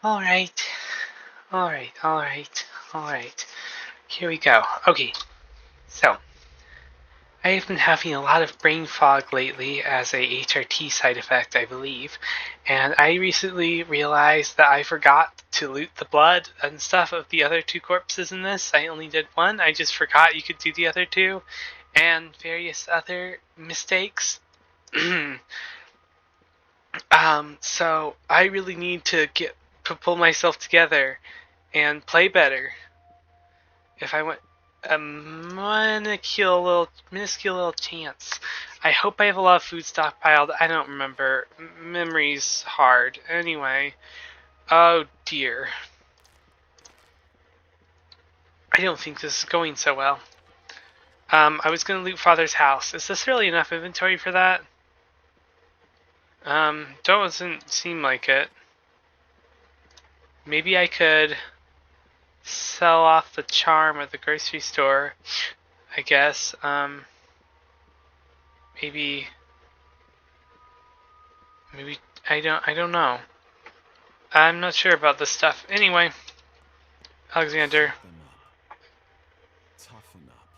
Alright. Alright, alright, alright. Here we go. Okay, so I have been having a lot of brain fog lately as a HRT side effect, I believe, and I recently realized that I forgot to loot the blood and stuff of the other two corpses in this. I only did one. I just forgot you could do the other two, and various other mistakes. So I really need to pull myself together and play better if I want a minuscule little chance. I hope I have a lot of food stockpiled. I don't remember. Memory's hard. Anyway. Oh dear. I don't think this is going so well. I was gonna loot Father's house. Is this really enough inventory for that? Doesn't seem like it. Maybe I could sell off the charm at the grocery store, I guess. Maybe I don't know. I'm not sure about this stuff. Anyway, Alexander. Toughen up.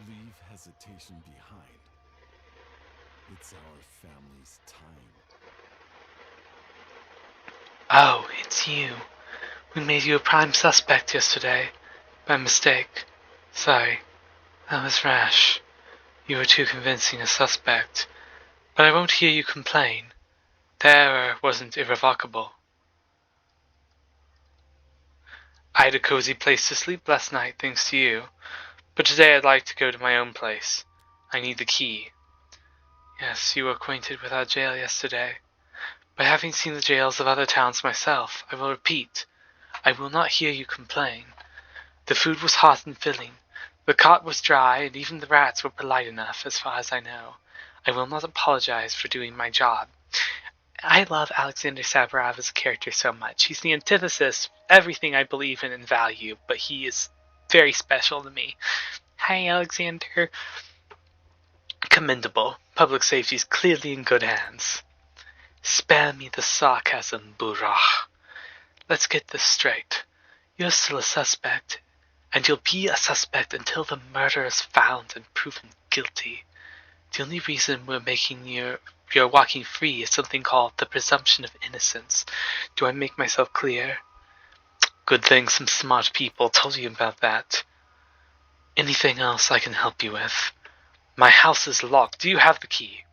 Leave hesitation behind. It's our family's time. Oh, it's you. We made you a prime suspect yesterday. By mistake. Sorry. That was rash. You were too convincing a suspect. But I won't hear you complain. The error wasn't irrevocable. I had a cozy place to sleep last night, thanks to you. But today I'd like to go to my own place. I need the key. Yes, you were acquainted with our jail yesterday. By having seen the jails of other towns myself, I will repeat, I will not hear you complain. The food was hot and filling, the cot was dry, and even the rats were polite enough, as far as I know. I will not apologize for doing my job. I love Alexander Saburov as a character so much. He's the antithesis of everything I believe in and value, but he is very special to me. Hi, Alexander. Commendable. Public safety is clearly in good hands. Spare me the sarcasm, Burrach. Let's get this straight. You're still a suspect, and you'll be a suspect until the murder is found and proven guilty. The only reason we're making you're walking free is something called the presumption of innocence. Do I make myself clear? Good thing some smart people told you about that. Anything else I can help you with? My house is locked. Do you have the key?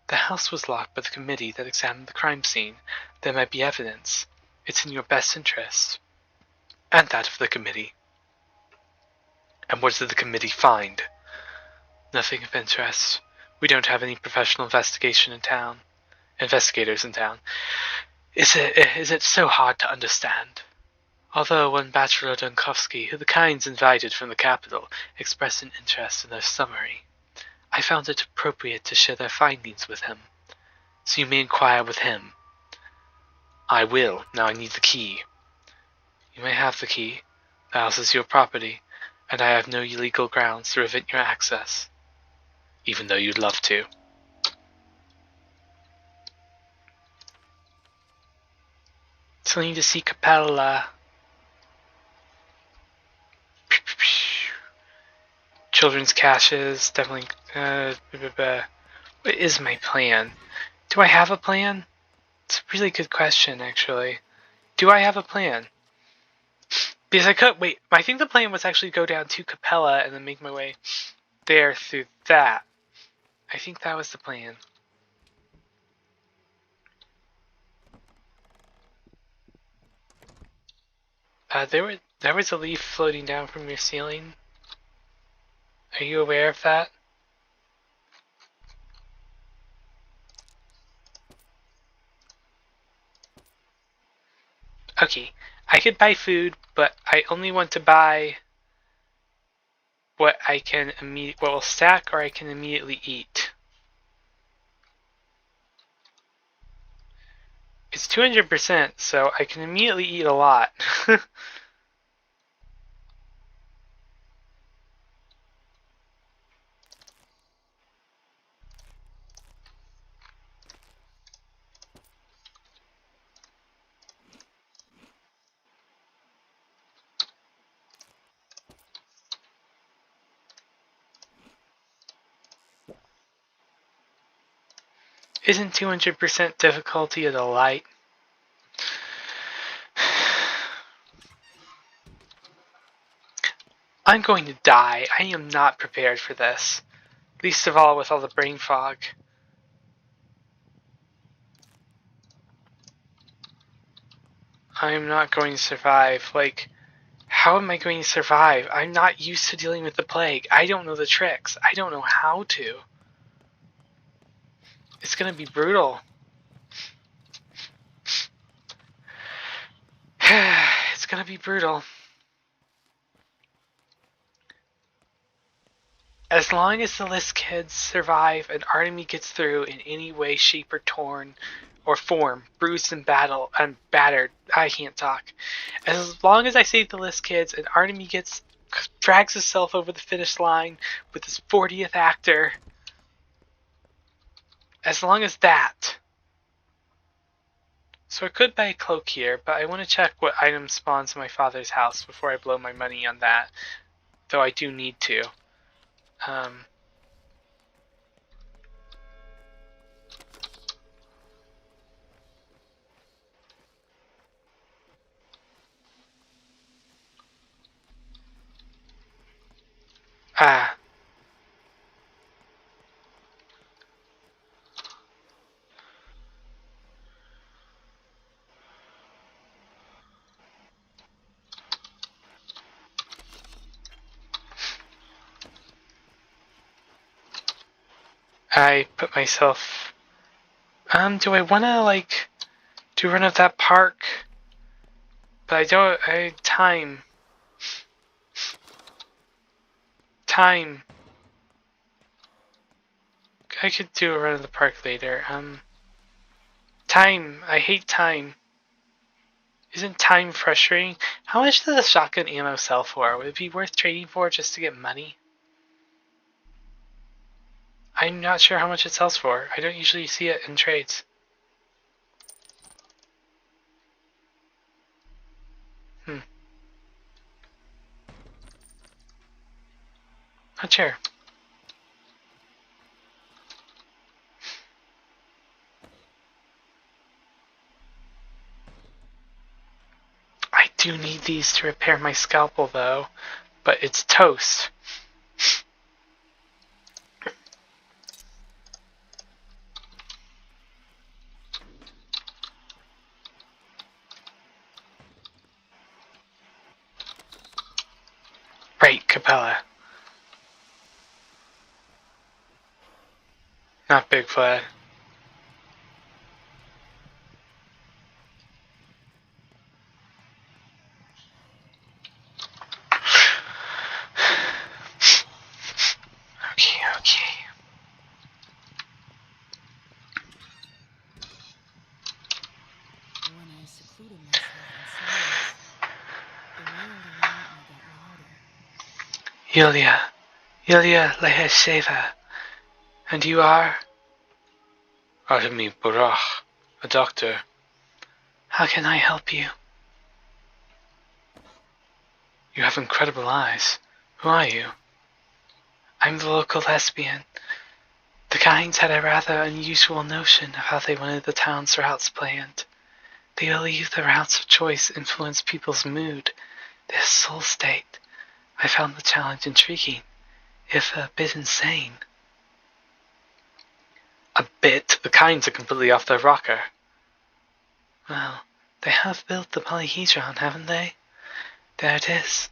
The house was locked by the committee that examined the crime scene. There might be evidence. It's in your best interest. And that of the committee. And what did the committee find? Nothing of interest. We don't have any professional investigators in town. Is it so hard to understand? Although one Bachelor Dunkovsky, who the Kynes invited from the capital, expressed an interest in their summary, I found it appropriate to share their findings with him. So you may inquire with him. I will. Now I need the key. You may have the key. The house is your property, and I have no legal grounds to prevent your access. Even though you'd love to. So I need to see Capella. Children's caches, definitely. What is my plan? Do I have a plan? It's a really good question, actually. Do I have a plan? Because I could, wait, I think the plan was actually go down to Capella and then make my way there through that. I think that was the plan. There was a leaf floating down from your ceiling. Are you aware of that? Okay, I could buy food, but I only want to buy what will stack or I can immediately eat. It's 200%, so I can immediately eat a lot. Isn't 200% difficulty a delight? I'm going to die. I am not prepared for this. Least of all with all the brain fog. I'm not going to survive. Like, how am I going to survive? I'm not used to dealing with the plague. I don't know the tricks. I don't know how to. It's gonna be brutal. It's gonna be brutal. As long as the list kids survive and Artemy gets through in any way, shape, or torn, or form, bruised and battered, I can't talk. As long as I save the list kids and Artemy drags himself over the finish line with his 40th actor, as long as that. So I could buy a cloak here, but I want to check what item spawns in my father's house before I blow my money on that. Though I do need to. I put myself... do I want to, do run of that park? But I don't... Time. I could do a run of the park later. Time. I hate time. Isn't time frustrating? How much does the shotgun ammo sell for? Would it be worth trading for just to get money? I'm not sure how much it sells for. I don't usually see it in trades. Not sure. I do need these to repair my scalpel though, but it's toast. Right, Capella. Not Big Flat. Okay. When I secluded myself in silence, the world around me got louder. Yulia Lehesheva. And you are? Artemy Burach, a doctor. How can I help you? You have incredible eyes. Who are you? I'm the local lesbian. The Kinds had a rather unusual notion of how they wanted the town's routes planned. They believe the routes of choice influence people's mood, their soul state. I found the challenge intriguing, if a bit insane. A bit? The Kinds are completely off their rocker. Well, they have built the polyhedron, haven't they? There it is.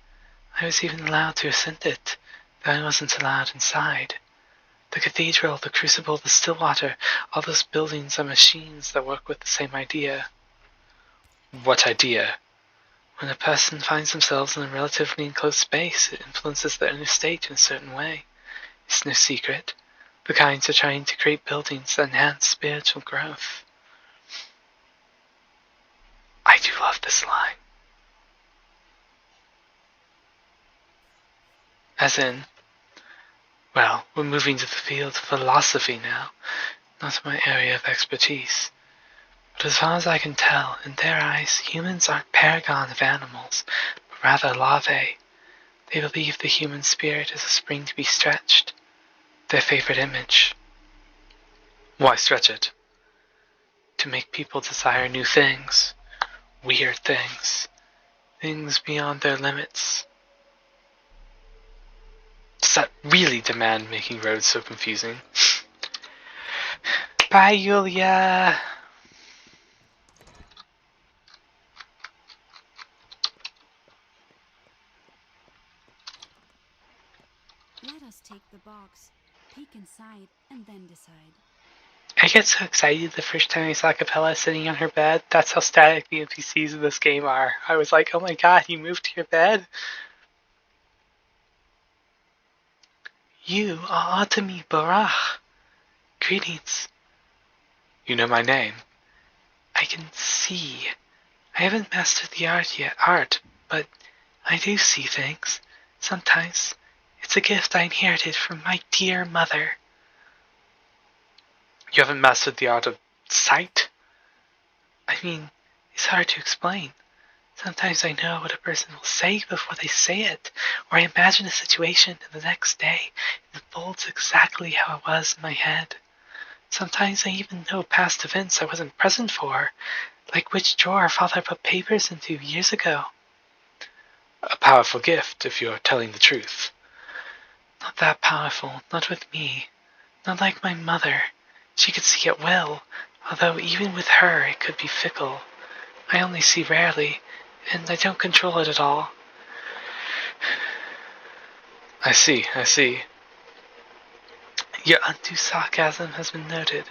I was even allowed to ascend it, though I wasn't allowed inside. The cathedral, the crucible, the Stillwater, all those buildings are machines that work with the same idea. What idea? When a person finds themselves in a relatively enclosed space, it influences their inner state in a certain way. It's no secret. The Kinds are trying to create buildings that enhance spiritual growth. I do love this line. As in, well, we're moving to the field of philosophy now, not my area of expertise. But as far as I can tell, in their eyes, humans aren't paragon of animals, but rather larvae. They believe the human spirit is a spring to be stretched. Their favorite image. Why stretch it? to make people desire new things, weird things, things beyond their limits. Does that really demand making roads so confusing? Bye, Yulia! Let us take the box, peek inside, and then decide. I get so excited the first time I saw Capella sitting on her bed. That's how static the NPCs in this game are. I was like, oh my god, you moved to your bed? You are Atami Barach. Greetings. You know my name. I can see. I haven't mastered the art, but I do see things. Sometimes. It's a gift I inherited from my dear mother. You haven't mastered the art of sight? I mean, it's hard to explain. Sometimes I know what a person will say before they say it, or I imagine a situation and the next day it unfolds exactly how it was in my head. Sometimes I even know past events I wasn't present for, like which drawer Father put papers into years ago. A powerful gift, if you're telling the truth. Not that powerful, not with me. Not like my mother. She could see at will, although even with her it could be fickle. I only see rarely, and I don't control it at all. I see. Your undue sarcasm has been noted.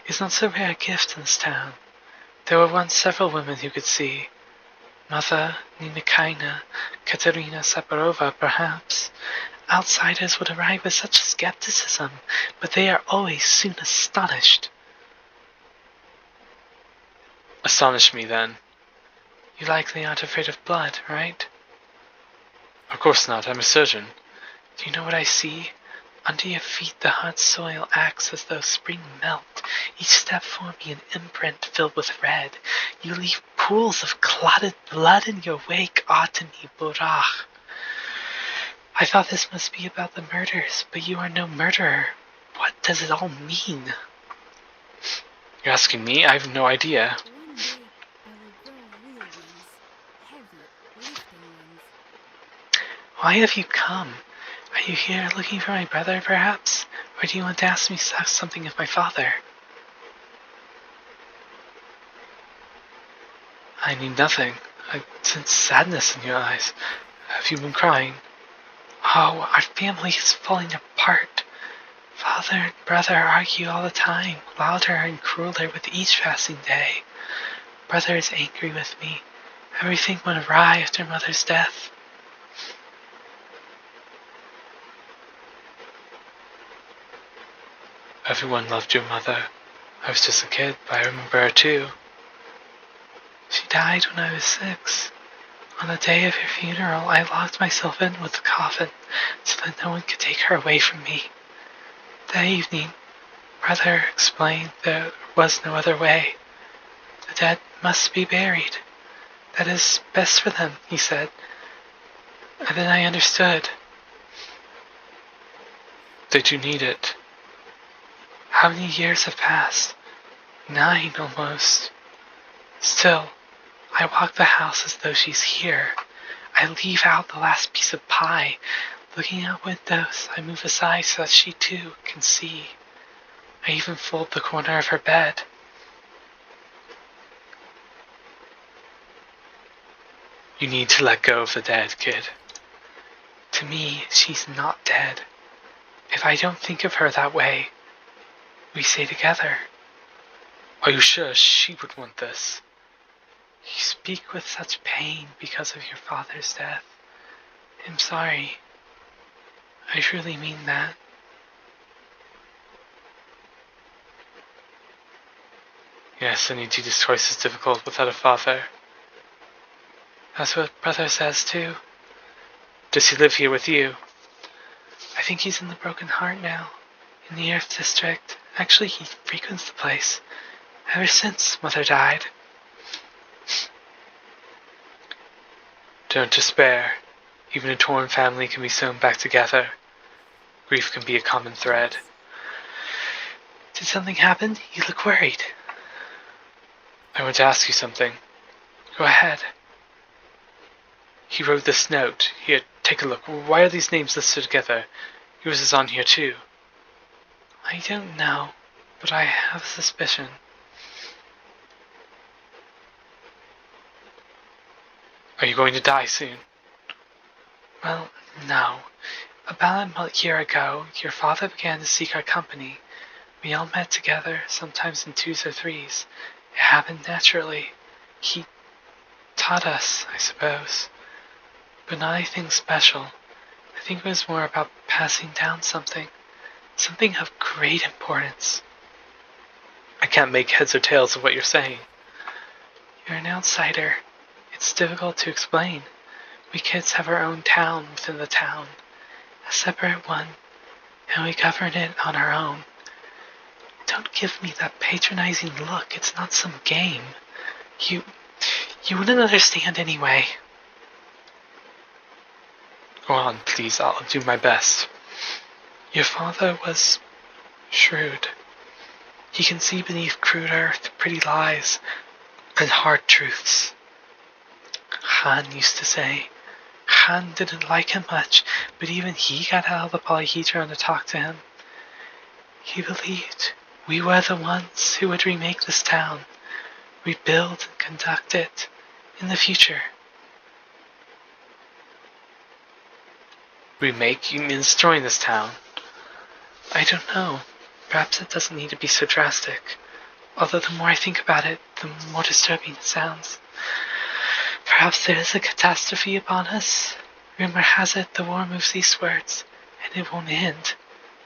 It's not so rare a gift in this town. There were once several women who could see. Mother, Nimikaina, Katerina Saparova, perhaps. Outsiders would arrive with such skepticism, but they are always soon astonished. Astonish me, then. You likely aren't afraid of blood, right? Of course not, I'm a surgeon. Do you know what I see? Under your feet the hard soil acts as though spring melt, each step forming an imprint filled with red. You leave pools of clotted blood in your wake, Atami Burach. I thought this must be about the murders, but you are no murderer. What does it all mean? You're asking me? I have no idea. One day, I will grow real wings. Heavy, lifting wings. Why have you come? Are you here looking for my brother, perhaps? Or do you want to ask me something of my father? I need nothing. I sense sadness in your eyes. Have you been crying? Oh, our family is falling apart. Father and brother argue all the time, louder and crueler with each passing day. Brother is angry with me. Everything went awry after mother's death. Everyone loved your mother. I was just a kid, but I remember her too. She died when I was 6. On the day of her funeral, I locked myself in with the coffin so that no one could take her away from me. That evening, Brother explained there was no other way. The dead must be buried. That is best for them, he said. And then I understood. Did you need it? How many years have passed? 9 almost. Still, I walk the house as though she's here. I leave out the last piece of pie. Looking out windows, I move aside so that she too can see. I even fold the corner of her bed. You need to let go of the dead, kid. To me, she's not dead. If I don't think of her that way, we stay together. Are you sure she would want this? You speak with such pain because of your father's death. I'm sorry. I truly mean that. Yes, any deed is twice as difficult without a father. That's what brother says too. Does he live here with you? I think he's in the Broken Heart now, in the Earth District. Actually, he frequents the place, ever since mother died. Don't despair. Even a torn family can be sewn back together. Grief can be a common thread. Did something happen? You look worried. I want to ask you something. Go ahead. He wrote this note. Here, take a look. Why are these names listed together? Yours is on here too. I don't know, but I have a suspicion. Are you going to die soon? Well, no. About a year ago, your father began to seek our company. We all met together, sometimes in twos or threes. It happened naturally. He taught us, I suppose. But not anything special. I think it was more about passing down something. Something of great importance. I can't make heads or tails of what you're saying. You're an outsider. It's difficult to explain. We kids have our own town within the town. A separate one. And we govern it on our own. Don't give me that patronizing look. It's not some game. You wouldn't understand anyway. Go on, please. I'll do my best. Your father was shrewd. He can see beneath crude earth pretty lies and hard truths. Han used to say. Han didn't like him much, but even he got out of the polyhedron to talk to him. He believed we were the ones who would remake this town, rebuild and conduct it in the future. Remake? You mean destroying this town? I don't know. Perhaps it doesn't need to be so drastic. Although the more I think about it, the more disturbing it sounds. Perhaps there is a catastrophe upon us. Rumor has it the war moves eastwards, and it won't end.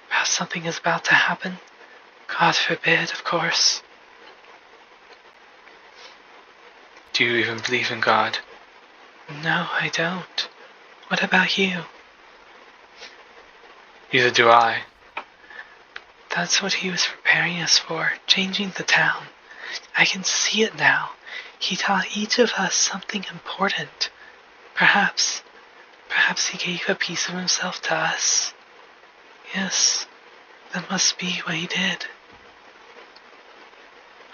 Perhaps something is about to happen. God forbid, of course. Do you even believe in God? No, I don't. What about you? Neither do I. That's what he was preparing us for, changing the town. I can see it now. He taught each of us something important. Perhaps he gave a piece of himself to us. Yes, that must be what he did.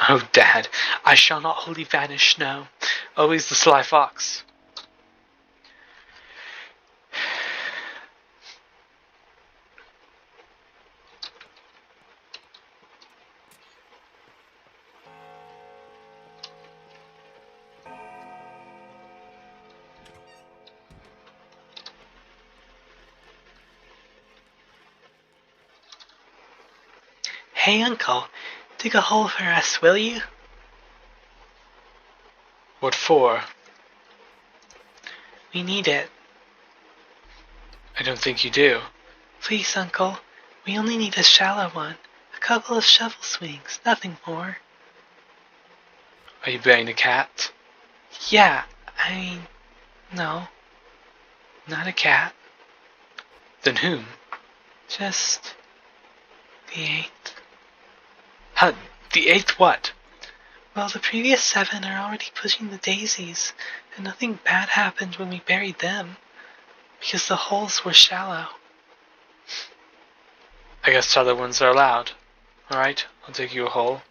Oh, Dad, I shall not wholly vanish, no. Always the sly fox. Hey, Uncle, dig a hole for us, will you? What for? We need it. I don't think you do. Please, Uncle, we only need a shallow one. A couple of shovel swings, nothing more. Are you burying a cat? Yeah, no, not a cat. Then whom? Just the 8th. Huh, the 8th what? Well, the previous 7 are already pushing the daisies, and nothing bad happened when we buried them, because the holes were shallow. I guess shallow ones are allowed. Alright, I'll dig you a hole.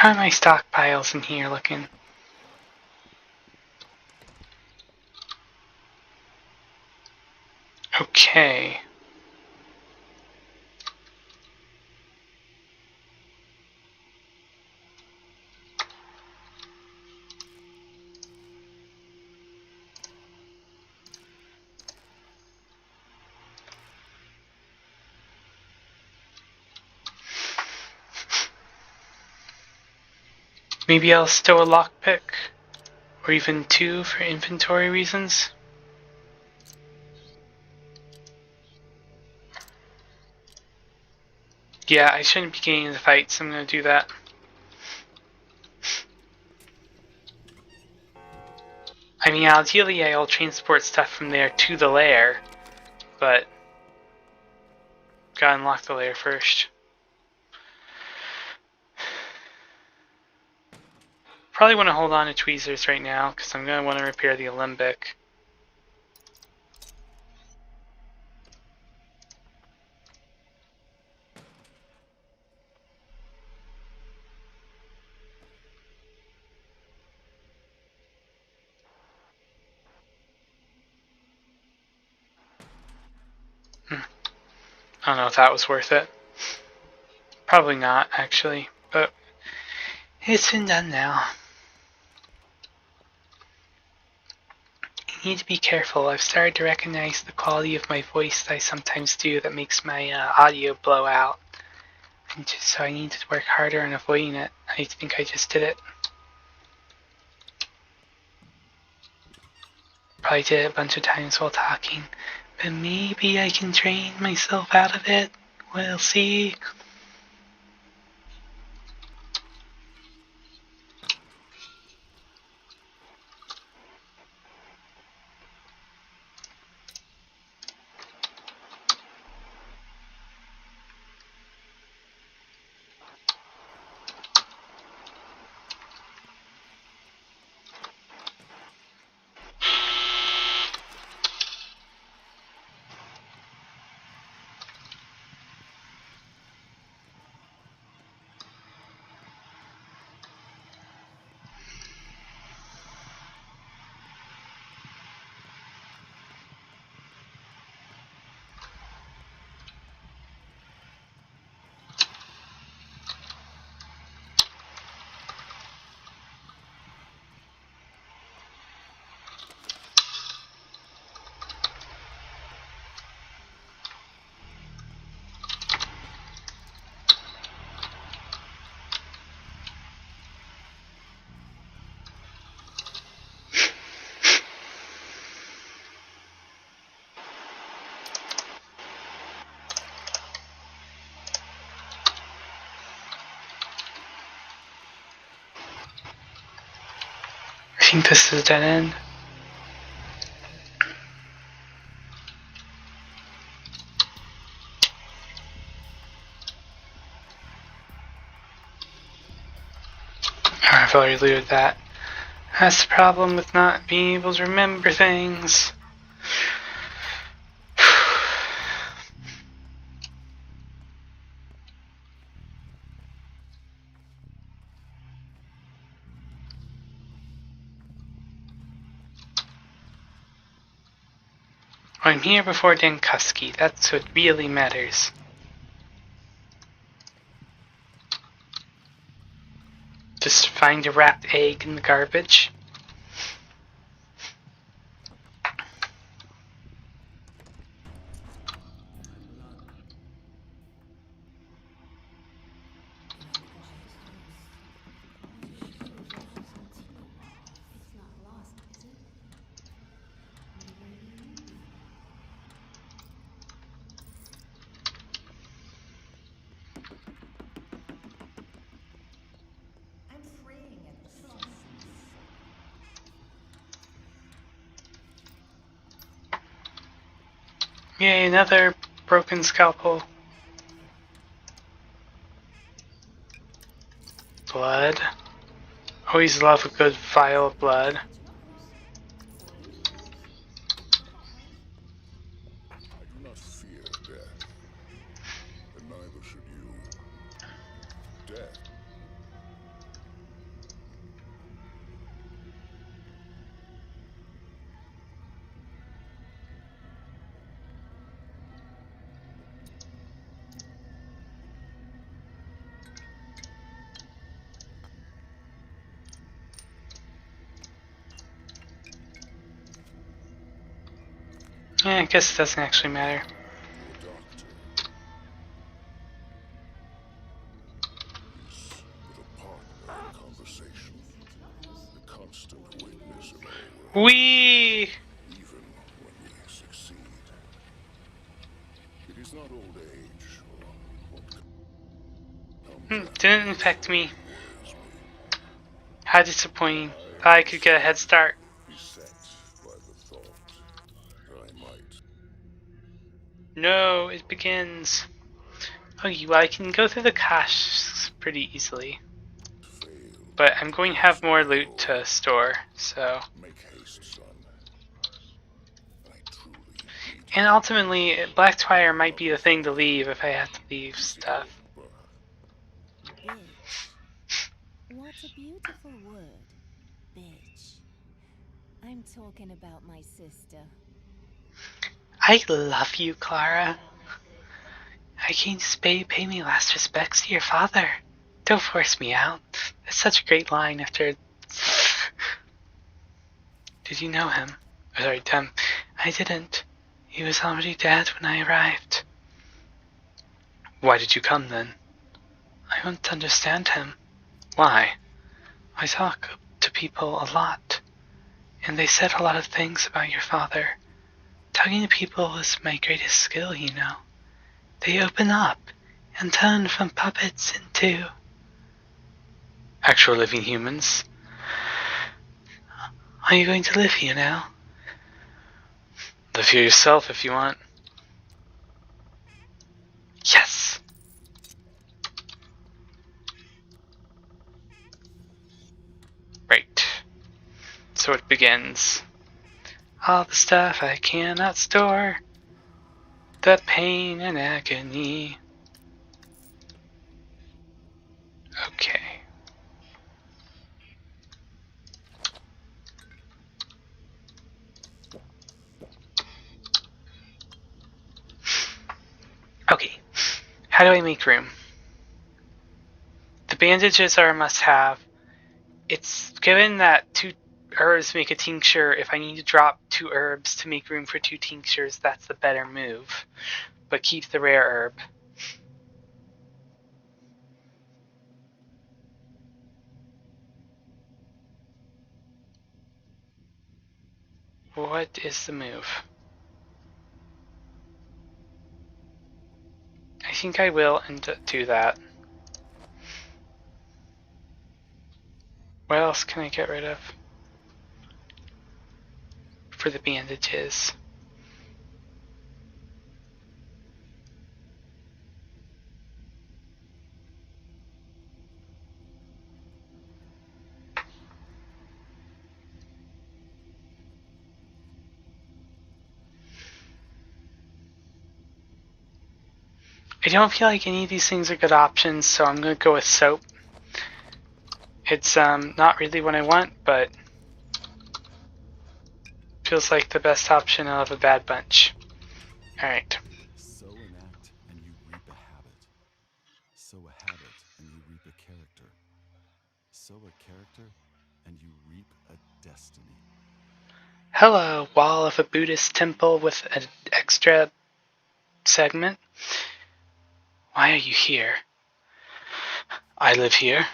How are my stockpiles in here looking? Okay. Maybe I'll stow a lockpick, or even 2 for inventory reasons. Yeah, I shouldn't be getting in the fight, so I'm gonna do that. I mean, ideally I'll transport stuff from there to the lair, but gotta unlock the lair first. Probably want to hold on to tweezers right now, because I'm going to want to repair the alembic. I don't know if that was worth it. Probably not, actually, but it's been done now. I need to be careful. I've started to recognize the quality of my voice that I sometimes do that makes my audio blow out. And so I need to work harder on avoiding it. I think I just did it. Probably did it a bunch of times while talking. But maybe I can train myself out of it. We'll see. I think this is a dead end. I've already looted that. That's the problem with not being able to remember things. I'm here before Denkuski. That's what really matters. Just find a wrapped egg in the garbage. It's not lost, is it? Where do you lead me? I'm freeing it. Yay, another broken scalpel. Blood. Always love a good vial of blood. I do not fear death, and neither should you. Death I guess it doesn't actually matter. Your doctor. He's but a partner in conversation. A constant witness in our world, Wee! even when we succeed. It is not old age or what comes Didn't afterwards infect that me. worries me. How disappointing. Thought I could get a head start. Beset by the thought that I might No, it begins. Okay, well I can go through the caches pretty easily. fail. But I'm going to have more Once loot more. to store, so... Make haste, son. I truly need And ultimately, Black Twire might be the thing to leave if I have to leave stuff. Bitch. What a beautiful word. Bitch. I'm talking about my sister. I love you, Clara. I came to pay my last respects to your father. Don't force me out. That's such a great line after... Did you know him? Oh, sorry, I didn't. He was already dead when I arrived. Why did you come then? I want to understand him. Why? I talk to people a lot, and they said a lot of things about your father. Talking to people is my greatest skill, you know. They open up and turn from puppets into actual living humans. Are you going to live here now? Live here yourself if you want. Yes! Right. So it begins. All the stuff I cannot store. The pain and agony. Okay. Okay. How do I make room? The bandages are a must-have. It's given that 2 herbs make a tincture. If I need to drop 2 herbs to make room for 2 tinctures, that's the better move. But keep the rare herb. What is the move? I think I will do that. What else can I get rid of? For the bandages. I don't feel like any of these things are good options, so I'm going to go with soap. It's not really what I want, but feels like the best option out of a bad bunch. Alright. Sow an act and you reap a habit. Sow a habit and you reap a character. Sow a character and you reap a destiny. Hello, wall of a Buddhist temple with an extra segment. Why are you here? I live here.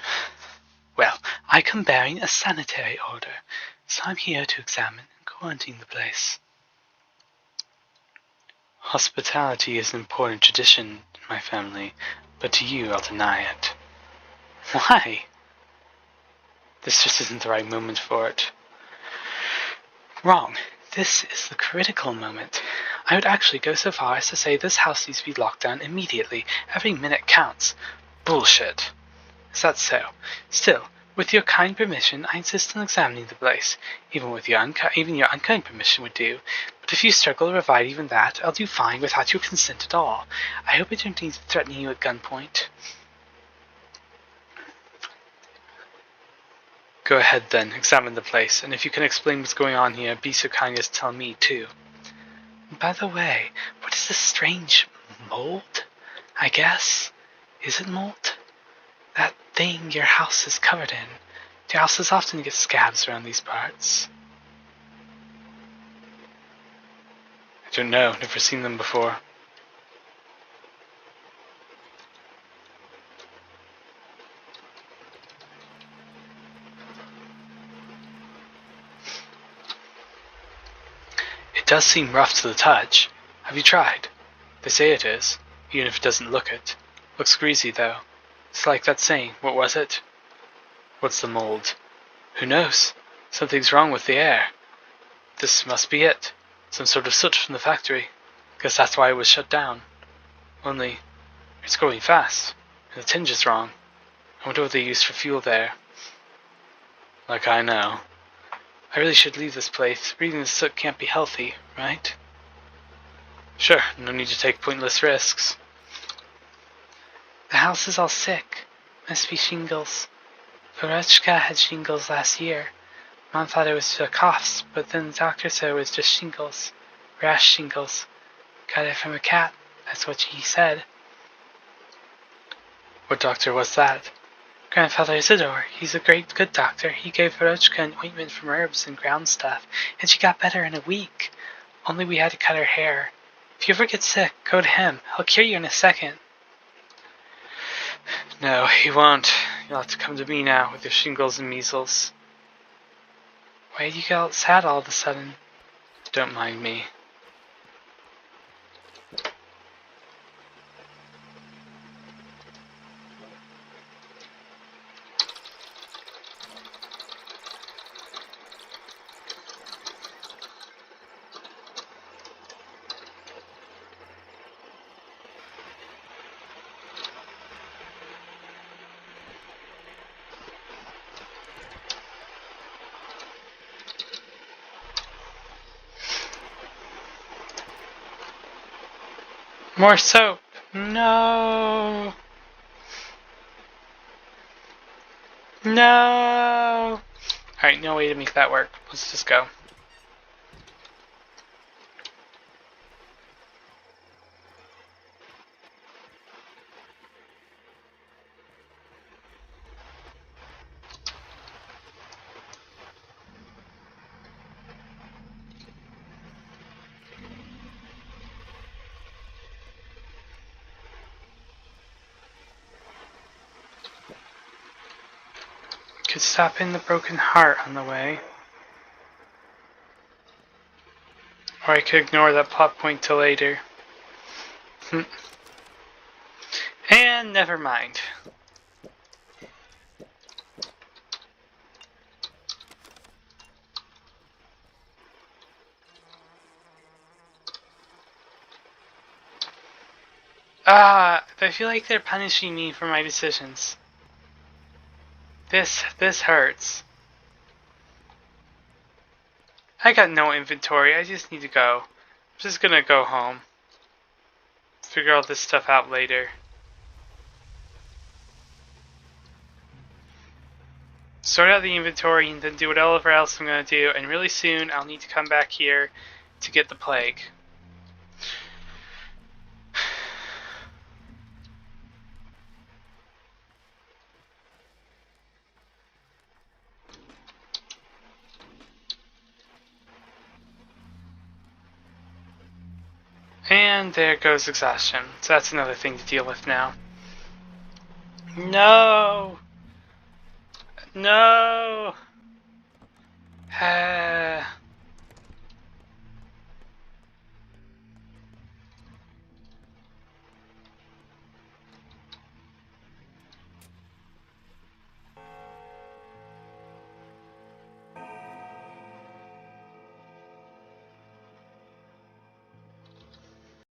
Well, I come bearing a sanitary order, so I'm here to examine and quarantine the place. Hospitality is an important tradition in my family, but to you I'll deny it. Why? This just isn't the right moment for it. Wrong. This is the critical moment. I would actually go so far as to say this house needs to be locked down immediately. Every minute counts. Bullshit. Is that so? Still, with your kind permission, I insist on examining the place. Even your unkind permission would do. But if you struggle to provide even that, I'll do fine without your consent at all. I hope I don't need to threaten you at gunpoint. Go ahead then, examine the place, and if you can explain what's going on here, be so kind as to tell me too. By the way, what is this strange mold? I guess. Is it mold? That thing your house is covered in. Your houses often get scabs around these parts. I don't know, never seen them before. It does seem rough to the touch. Have you tried? They say it is, even if it doesn't look it. Looks greasy though. It's like that saying, what was it? What's the mold? Who knows? Something's wrong with the air. This must be it. Some sort of soot from the factory. Guess that's why it was shut down. Only, it's going fast, and the tinge is wrong. I wonder what they used for fuel there. Like I know. I really should leave this place. Breathing the soot can't be healthy, right? Sure, no need to take pointless risks. The house is all sick. Must be shingles. Verochka had shingles last year. Mom thought it was coughs, but then the doctor said it was just shingles. Rash shingles. Got it from a cat. That's what he said. What doctor was that? Grandfather Isidore. He's a good doctor. He gave Verochka an ointment from herbs and ground stuff, and she got better in a week. Only we had to cut her hair. If you ever get sick, go to him. He'll cure you in a second. No, he won't. You'll have to come to me now with your shingles and measles. Why did you get all sad all of a sudden? Don't mind me. More soap! No! No! Alright, no way to make that work. Let's just go. Could stop in the broken heart on the way. Or I could ignore that plot point till later. And never mind. I feel like they're punishing me for my decisions. This hurts. I got no inventory, I just need to go. I'm just gonna go home. Figure all this stuff out later. Sort out the inventory and then do whatever else I'm gonna do, and really soon I'll need to come back here to get the plague. And there goes exhaustion. So that's another thing to deal with now. No! No!